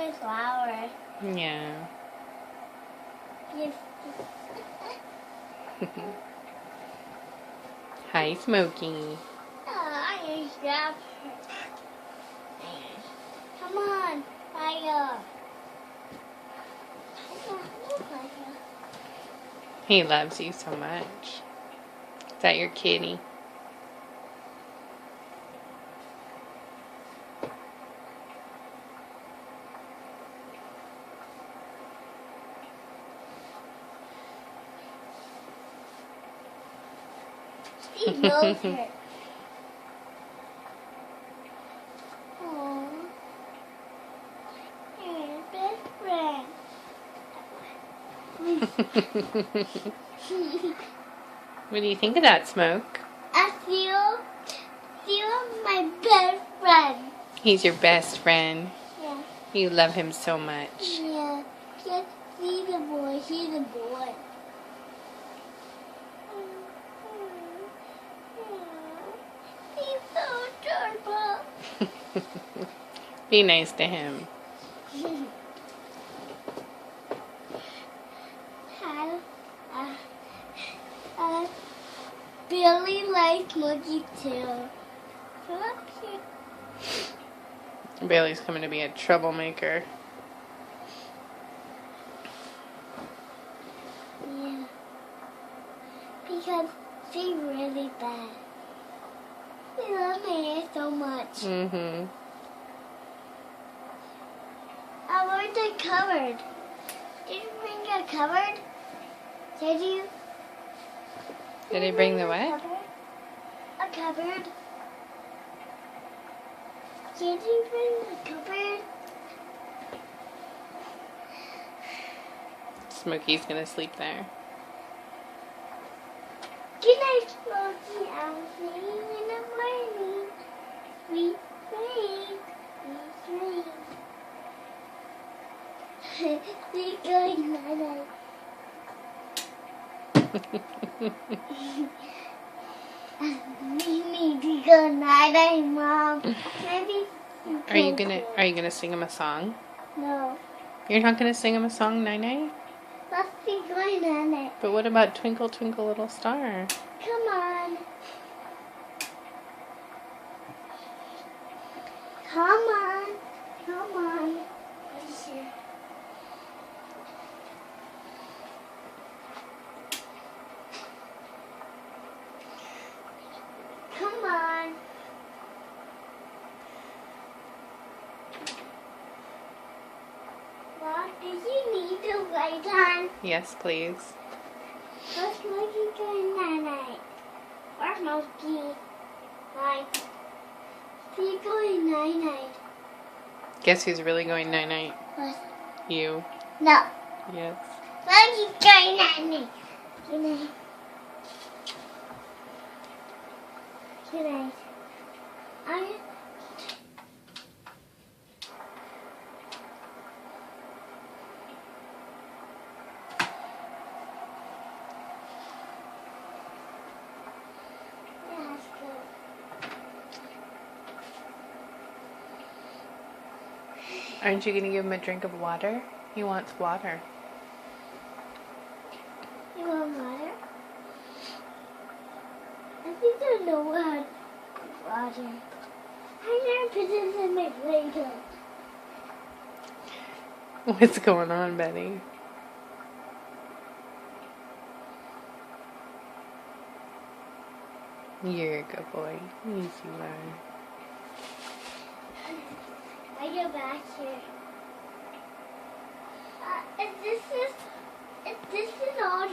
a flower. Yeah. Yes. Hi, Smokey. I just grab her. Come on, Fire. He loves you so much. Is that your kitty? He knows her. Aww. You're your best friend. What do you think of that, Smoke? I feel my best friend. He's your best friend. Yeah. You love him so much. Yeah. Just see the boy. He's a boy. He's so adorable. Be nice to him. Billy likes Smokey too. So cute. Bailey's coming to be a troublemaker. Yeah. Because she's really bad. She loves my hair so much. Mm-hmm. I want the cupboard. Did you bring a cupboard? Did you? Did he bring the what? A cupboard. Did you bring a cupboard? Smokey's gonna sleep there. Good night, Smokey. I'll see you in the morning. Sweet dreams. Sweet dreams. We're going night-night. We need to go night-night, Mom. Maybe Are you gonna sing him a song? No. You're not gonna sing him a song, Night-Night? Let's be going night-night. But what about Twinkle Twinkle Little Star? Come on. Come on. Come on. Come on. Mom, do you need the light on? Yes, please. Where's Smokey going night-night? Where's Smokey? Night. He's going night-night. Guess who's really going night-night? What? You. No. Yes. Smokey's going night-night. Good night. Good night. Aren't you gonna give him a drink of water? He wants water. You want water? I think I know what water. I never put this in my Play-Doh. What's going on, Betty? You're a good boy. Easy one. I go back here. If this is all